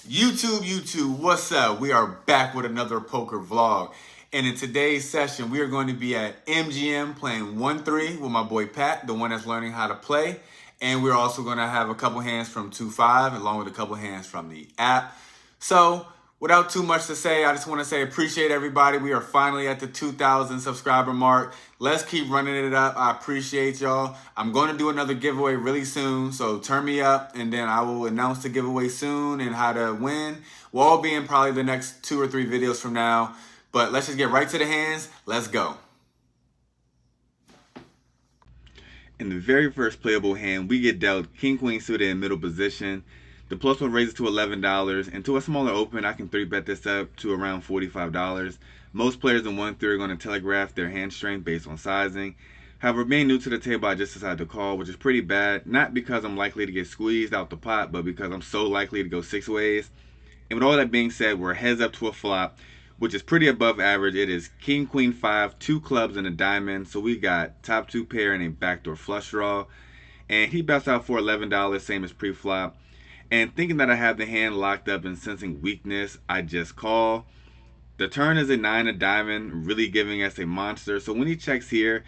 YouTube, what's up? We are back with another poker vlog. And in today's session, we are going to be at MGM playing 1-3 with my boy Pat, the one that's learning how to play. And we're also going to have a couple hands from 2-5 along with a couple hands from the app. So without too much to say, I just want to say appreciate everybody. We are finally at the 2,000 subscriber mark. Let's keep running it up. I appreciate y'all. I'm going to do another giveaway really soon, so turn me up, and then I will announce the giveaway soon and how to win. We'll all be in probably the next 2 or 3 videos from now. But let's just get right to the hands. Let's go. In the very first playable hand, we get dealt King Queen suited in middle position. The plus one raises to $11, and to a smaller open, I can 3-bet this up to around $45. Most players in 1-3 are going to telegraph their hand strength based on sizing. However, being new to the table, I just decided to call, which is pretty bad, not because I'm likely to get squeezed out the pot, but because I'm so likely to go 6 ways. And with all that being said, we're heads up to a flop, which is pretty above average. It is King, Queen, 5, 2 clubs and a diamond. So we got top 2 pair and a backdoor flush draw. And he bets out for $11, same as pre-flop. And thinking that I have the hand locked up and sensing weakness, I just call. The turn is a 9 of diamond, really giving us a monster. So when he checks here,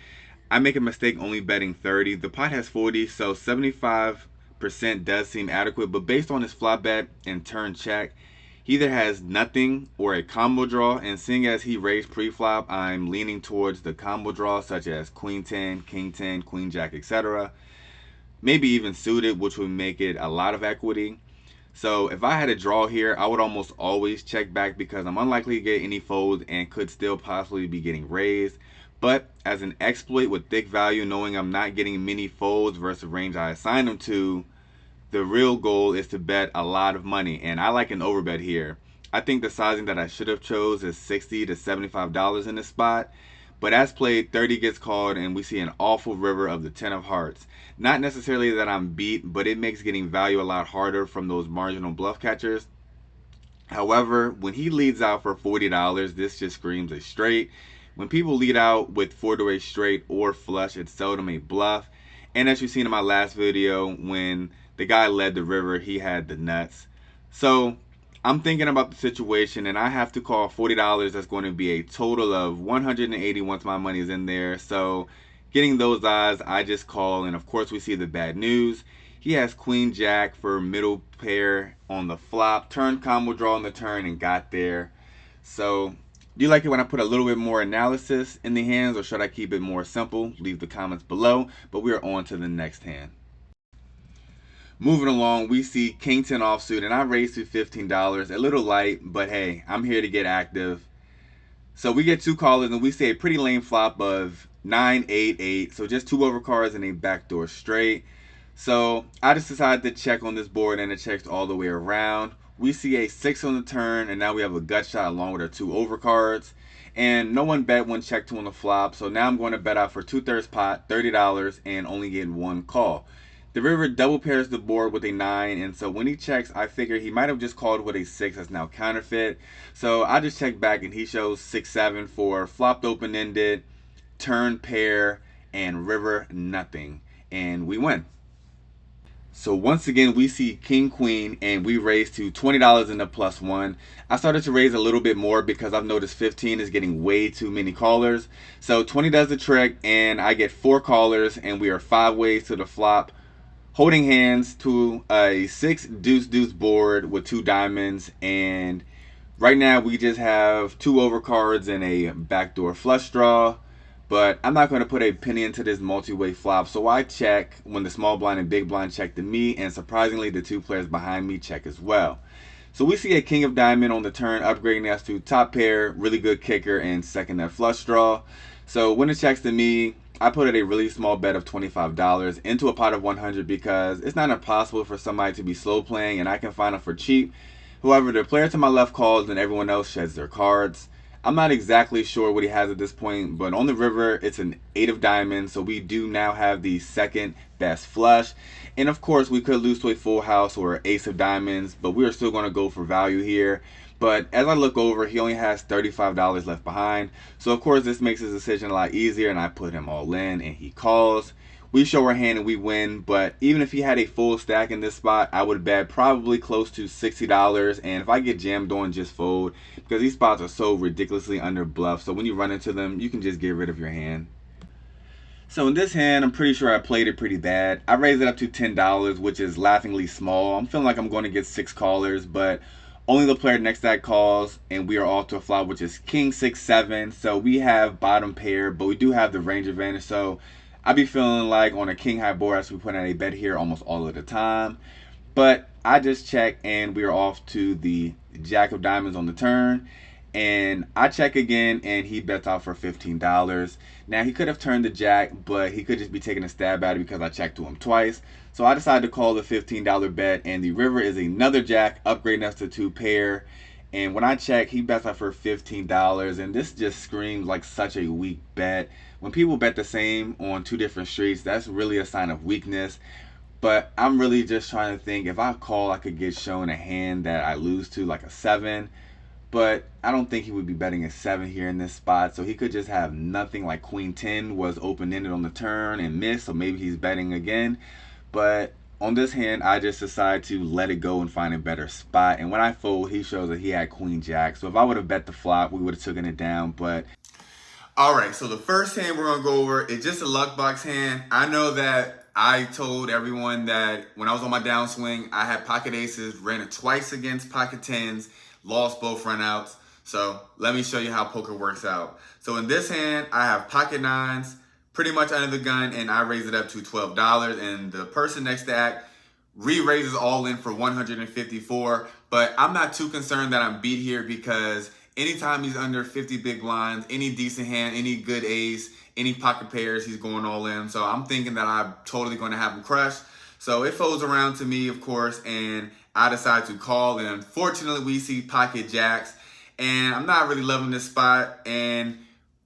I make a mistake only betting 30. The pot has 40, so 75% does seem adequate. But based on his flop bet and turn check, he either has nothing or a combo draw. And seeing as he raised pre-flop, I'm leaning towards the combo draw, such as Queen 10, King 10, Queen Jack, etc. Maybe even suited, which would make it a lot of equity. So if I had a draw here, I would almost always check back because I'm unlikely to get any folds and could still possibly be getting raised. But as an exploit with thick value, knowing I'm not getting many folds versus the range I assigned them to, the real goal is to bet a lot of money. And I like an overbet here. I think the sizing that I should have chose is $60 to $75 in this spot. But as played, 30 gets called and we see an awful river of the 10 of hearts. Not necessarily that I'm beat, but it makes getting value a lot harder from those marginal bluff catchers. However, when he leads out for $40, this just screams a straight. When people lead out with 4-to-8 straight or flush, it's seldom a bluff. And as you've seen in my last video, when the guy led the river, he had the nuts. So I'm thinking about the situation and I have to call $40. That's going to be a total of $180 once my money is in there. So getting those odds, I just call. And of course we see the bad news. He has Queen Jack for middle pair on the flop, turned combo draw on the turn and got there. So do you like it when I put a little bit more analysis in the hands, or should I keep it more simple? Leave the comments below, but we are on to the next hand. Moving along, we see King 10 offsuit, and I raised to $15. A little light, but hey, I'm here to get active. So we get 2 callers, and we see a pretty lame flop of 9, 8, 8. So just 2 overcards and a backdoor straight. So I just decided to check on this board, and it checks all the way around. We see a 6 on the turn, and now we have a gut shot along with our 2 overcards. And no one bet when check 2 on the flop, so now I'm going to bet out for 2/3 pot, $30, and only get 1 call. The river double pairs the board with a 9, and so when he checks, I figure he might have just called with a 6 that's now counterfeit. So I just check back and he shows 6-7 for flopped open-ended, turn pair, and river nothing. And we win. So once again, we see King Queen and we raise to $20 in the +1. I started to raise a little bit more because I've noticed 15 is getting way too many callers. So 20 does the trick and I get 4 callers and we are 5 ways to the flop. Holding hands to a 6 deuce deuce board with 2 diamonds, and right now we just have 2 overcards and a backdoor flush draw. But I'm not going to put a penny into this multi-way flop, so I check when the small blind and big blind check to me, and surprisingly the 2 players behind me check as well. So we see a king of diamond on the turn, upgrading us to top pair, really good kicker, and second net flush draw. So when it checks to me, I put a really small bet of $25 into a pot of 100 because it's not impossible for somebody to be slow playing and I can find them for cheap. However, the player to my left calls and everyone else sheds their cards. I'm not exactly sure what he has at this point, but on the river, it's an 8 of diamonds, so we do now have the second best flush. And of course, we could lose to a full house or ace of diamonds, but we are still going to go for value here. But as I look over, he only has $35 left behind. So of course, this makes his decision a lot easier, and I put him all in, and he calls. we show our hand and we win. But even if he had a full stack in this spot, I would bet probably close to $60. And if I get jammed on, just fold, because these spots are so ridiculously under bluff. So when you run into them, you can just get rid of your hand. So in this hand, I'm pretty sure I played it pretty bad. I raised it up to $10, which is laughingly small. I'm feeling like I'm going to get 6 callers, but only the player next to that calls, and we are off to a flop, which is king 6-7. So we have bottom pair, but we do have the range advantage. So I be feeling like on a king high board, I should be putting out a bet here almost all of the time. But I just check, and we are off to the jack of diamonds on the turn. And I check again, and he bets out for $15. Now, he could have turned the jack, but he could just be taking a stab at it because I checked to him twice. So I decided to call the $15 bet, and the river is another jack, upgrading us to 2 pair. And when I check, he bets out for $15, and this just screams like such a weak bet. When people bet the same on 2 different streets, that's really a sign of weakness. But I'm really just trying to think, if I call, I could get shown a hand that I lose to, like a 7. But I don't think he would be betting a 7 here in this spot. So he could just have nothing, like queen 10 was open-ended on the turn and missed. So maybe he's betting again. But on this hand, I just decided to let it go and find a better spot. And when I fold, he shows that he had queen jack. So if I would have bet the flop, we would have taken it down. But alright, so the first hand we're going to go over is just a luck box hand. I know that I told everyone that when I was on my downswing, I had pocket aces, ran it twice against pocket 10s, lost both runouts. So let me show you how poker works out. So in this hand, I have pocket 9s, pretty much under the gun, and I raise it up to $12. And the person next to that re-raises all in for $154. But I'm not too concerned that I'm beat here, because anytime he's under 50 big blinds, any decent hand, any good ace, any pocket pairs, he's going all in. So I'm thinking that I'm totally going to have him crush. So it folds around to me, of course, and I decide to call. And unfortunately, we see pocket jacks, and I'm not really loving this spot. And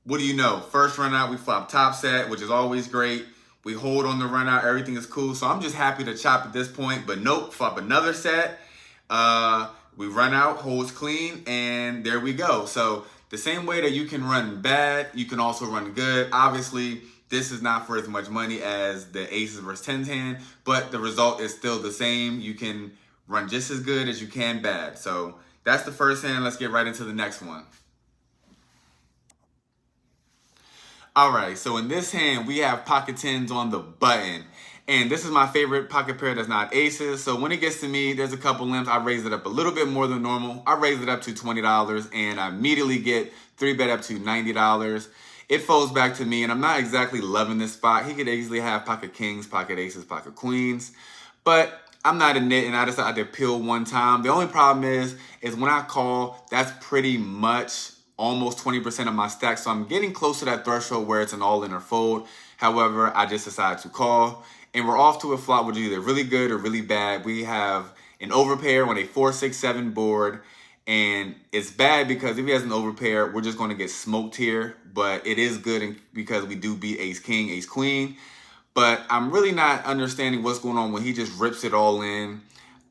what do you know? First run out, we flop top set, which is always great. We hold on the run out, everything is cool. So I'm just happy to chop at this point, but nope, flop another set. We run out, holds clean, and there we go. So the same way that you can run bad, you can also run good. Obviously, this is not for as much money as the aces versus 10s hand, but the result is still the same. You can run just as good as you can bad. So that's the first hand. Let's get right into the next one. All right, so in this hand, we have pocket 10s on the button. And this is my favorite pocket pair that's not aces. So when it gets to me, there's a couple limps. I raise it up a little bit more than normal. I raise it up to $20, and I immediately get 3-bet up to $90. It folds back to me, and I'm not exactly loving this spot. He could easily have pocket kings, pocket aces, pocket queens. But I'm not a nit, and I decided to peel one time. The only problem is when I call, that's pretty much almost 20% of my stack. So I'm getting close to that threshold where it's an all-in or fold. However, I just decided to call. And we're off to a flop, which is either really good or really bad. We have an overpair on a 4-6-7 board. And it's bad because if he has an overpair, we're just going to get smoked here. But it is good because we do beat ace-king, ace-queen. But I'm really not understanding what's going on when he just rips it all in.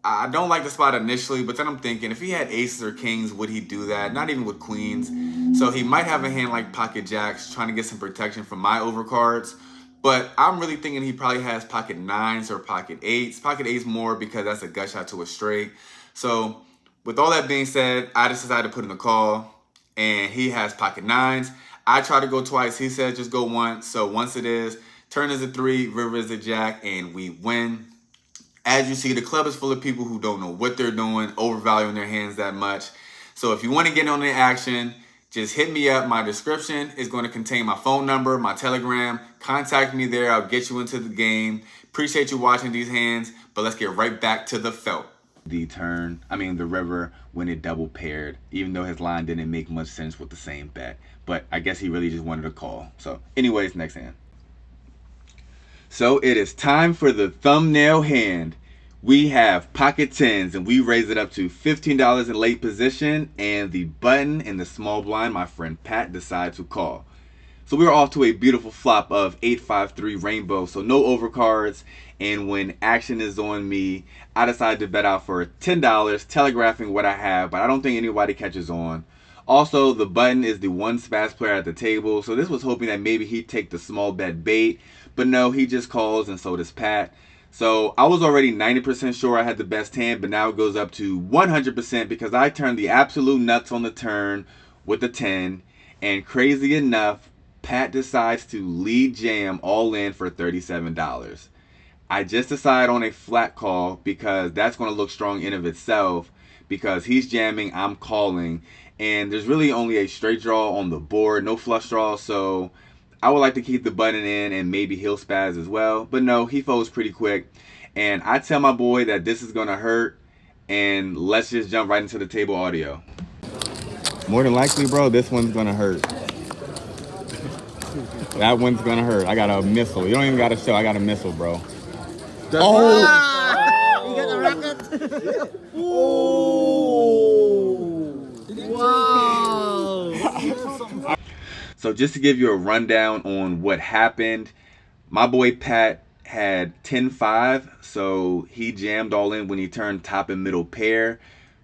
I don't like the spot initially, but then I'm thinking, if he had aces or kings, would he do that? Not even with queens. So he might have a hand like pocket jacks, trying to get some protection from my overcards. But I'm really thinking he probably has pocket 9s or pocket 8s. Pocket 8s more because that's a gutshot to a straight. So with all that being said, I just decided to put in a call, and he has pocket 9s. I tried to go twice. He said just go once. So once it is, turn is a 3, river is a jack, and we win. As you see, the club is full of people who don't know what they're doing, overvaluing their hands that much. So if you want to get on the action, just hit me up. My description is going to contain my phone number, my Telegram. Contact me there. I'll get you into the game. Appreciate you watching these hands, but let's get right back to the felt. The river, when it double paired, even though his line didn't make much sense with the same bet. But I guess he really just wanted a call. So anyways, next hand. So it is time for the thumbnail hand. We have pocket 10s, and we raise it up to $15 in late position, and the button in the small blind, my friend Pat, decides to call. So we're off to a beautiful flop of 8-5-3 rainbow, so no overcards. And when action is on me, I decide to bet out for $10, telegraphing what I have, but I don't think anybody catches on. Also, the button is the one spaz player at the table, so this was hoping that maybe he'd take the small bet bait, But no, he just calls, and so does Pat. So I was already 90% sure I had the best hand, but now it goes up to 100% because I turned the absolute nuts on the turn with a 10. And crazy enough, Pat decides to lead jam all in for $37. I just decided on a flat call because that's going to look strong in of itself because he's jamming, I'm calling, and there's really only a straight draw on the board, no flush draw, so I would like to keep the button in and maybe he'll spaz as well. But no, he folds pretty quick. And I tell my boy that this is going to hurt, and let's just jump right into the table audio. More than likely, bro, this one's going to hurt. That one's going to hurt. I got a missile. You don't even got to show. I got a missile, bro. Oh! You got the racket? Wow! So just to give you a rundown on what happened, my boy Pat had 10-5, so he jammed all in when he turned top and middle pair.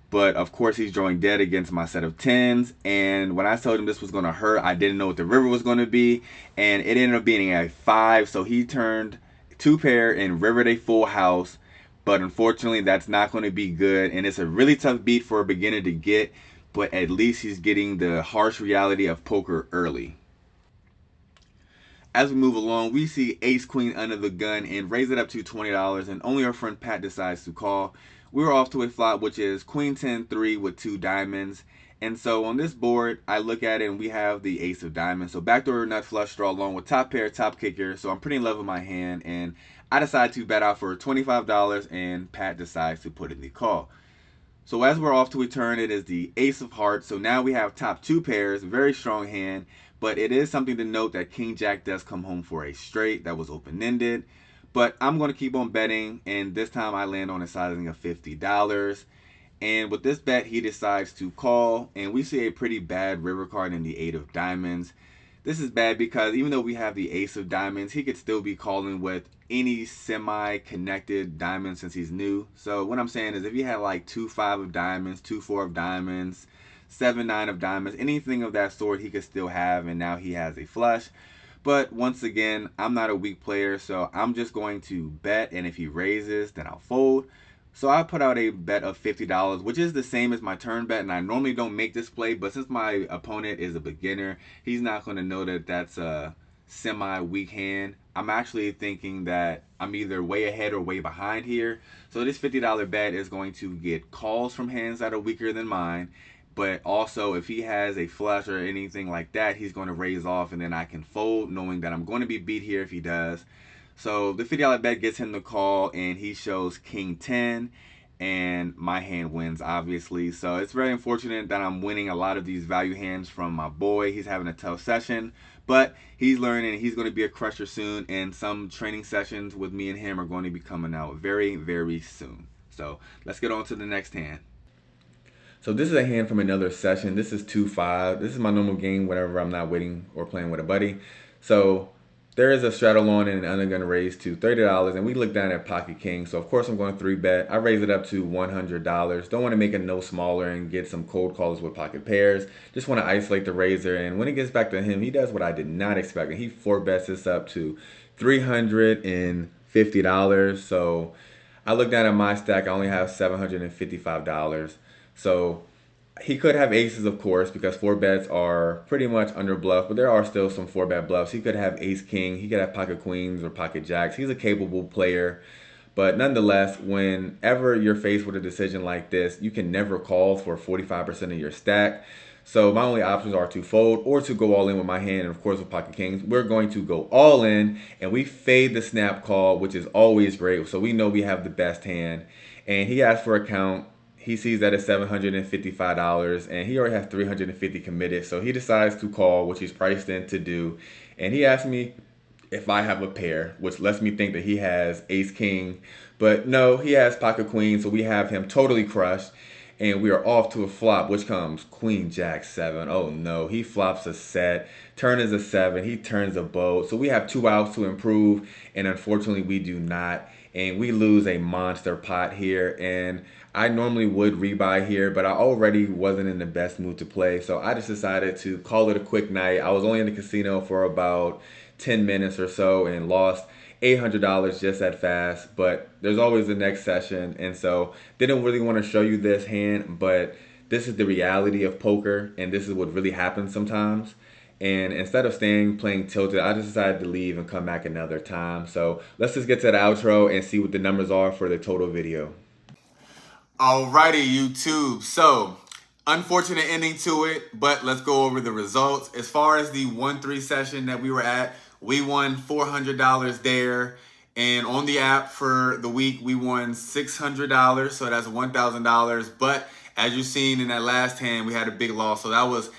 But of course he's drawing dead against my set of 10s, and when I told him this was going to hurt, I didn't know what the river was going to be, and it ended up being a 5, so he turned 2 pair and rivered a full house. But unfortunately that's not going to be good, and it's a really tough beat for a beginner to get, but at least he's getting the harsh reality of poker early. As we move along, we see ace queen under the gun and raise it up to $20, and only our friend Pat decides to call. We were off to a flop, which is queen 10-3 with 2 diamonds. And so on this board, I look at it and we have the ace of diamonds. So backdoor nut flush draw along with top pair, top kicker. So I'm pretty in love with my hand, and I decide to bet out for $25, and Pat decides to put in the call. So as we're off to a turn, it is the ace of hearts. So now we have top 2 pairs, very strong hand. But it is something to note that King Jack does come home for a straight that was open-ended. But I'm going to keep on betting, and this time I land on a sizing of $50. And with this bet, he decides to call, and we see a pretty bad river card in the 8 of diamonds. This is bad because even though we have the ace of diamonds, he could still be calling with any semi-connected diamond since he's new. So what I'm saying is if he had like 2-5 of diamonds, 2-4 of diamonds, 7-9 of diamonds, anything of that sort he could still have, and now he has a flush. But once again, I'm not a weak player, so I'm just going to bet, and if he raises, then I'll fold. So I put out a bet of $50, which is the same as my turn bet, and I normally don't make this play, but since my opponent is a beginner, he's not going to know that that's a semi-weak hand. I'm actually thinking that I'm either way ahead or way behind here. So this $50 bet is going to get calls from hands that are weaker than mine, but also if he has a flush or anything like that, he's going to raise off, and then I can fold knowing that I'm going to be beat here if he does. So the $50 bet gets him the call, and he shows king 10, and my hand wins, obviously. So it's very unfortunate that I'm winning a lot of these value hands from my boy. He's having a tough session, but he's learning. He's going to be a crusher soon, and some training sessions with me and him are going to be coming out very, very soon. So let's get on to the next hand. So this is a hand from another session. This is 2-5. This is my normal game whenever I'm not waiting or playing with a buddy. So there is a straddle on and I'm going to raise to $30, and we look down at pocket king. So of course I'm going to 3-bet. I raise it up to $100. Don't want to make it no smaller and get some cold calls with pocket pairs. Just want to isolate the raiser, and when it gets back to him, he does what I did not expect, and he 4-bets this up to $350. So I look down at my stack. I only have $755. So he could have aces, of course, because 4-bets are pretty much under bluff, but there are still some 4-bet bluffs. He could have ace king, he could have pocket queens or pocket jacks. He's a capable player, but nonetheless, whenever you're faced with a decision like this, you can never call for 45% of your stack. So my only options are to fold or to go all in with my hand, and of course with pocket kings. We're going to go all in, and we fade the snap call, which is always great. So we know we have the best hand, and he asks for a count. He sees that it's $755, and he already has $350 committed. So he decides to call, which he's priced in to do. And he asks me if I have a pair, which lets me think that he has ace king. But no, he has pocket queen, so we have him totally crushed. And we are off to a flop, which comes queen jack 7. Oh no, he flops a set. Turn is a 7. He turns a boat. So we have 2 outs to improve, and unfortunately we do not. And we lose a monster pot here, and I normally would rebuy here, but I already wasn't in the best mood to play, so I just decided to call it a quick night. I was only in the casino for about 10 minutes or so and lost $800 just that fast. But there's always the next session, and so didn't really want to show you this hand, but this is the reality of poker, and this is what really happens sometimes. And instead of staying playing tilted, I just decided to leave and come back another time. So let's just get to the outro and see what the numbers are for the total video. Alrighty, YouTube. So, unfortunate ending to it, but let's go over the results. As far as the 1-3 session that we were at, we won $400 there. And on the app for the week, we won $600. So that's $1,000. But as you've seen in that last hand, we had a big loss. So that was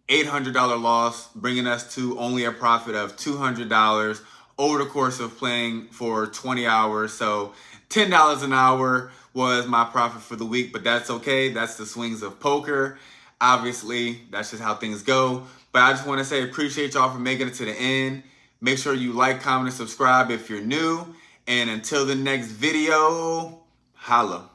$800 loss, bringing us to only a profit of $200 over the course of playing for 20 hours. So $10 an hour was my profit for the week, but that's okay. That's the swings of poker. Obviously, that's just how things go. But I just want to say appreciate y'all for making it to the end. Make sure you like, comment, and subscribe if you're new. And until the next video, holla.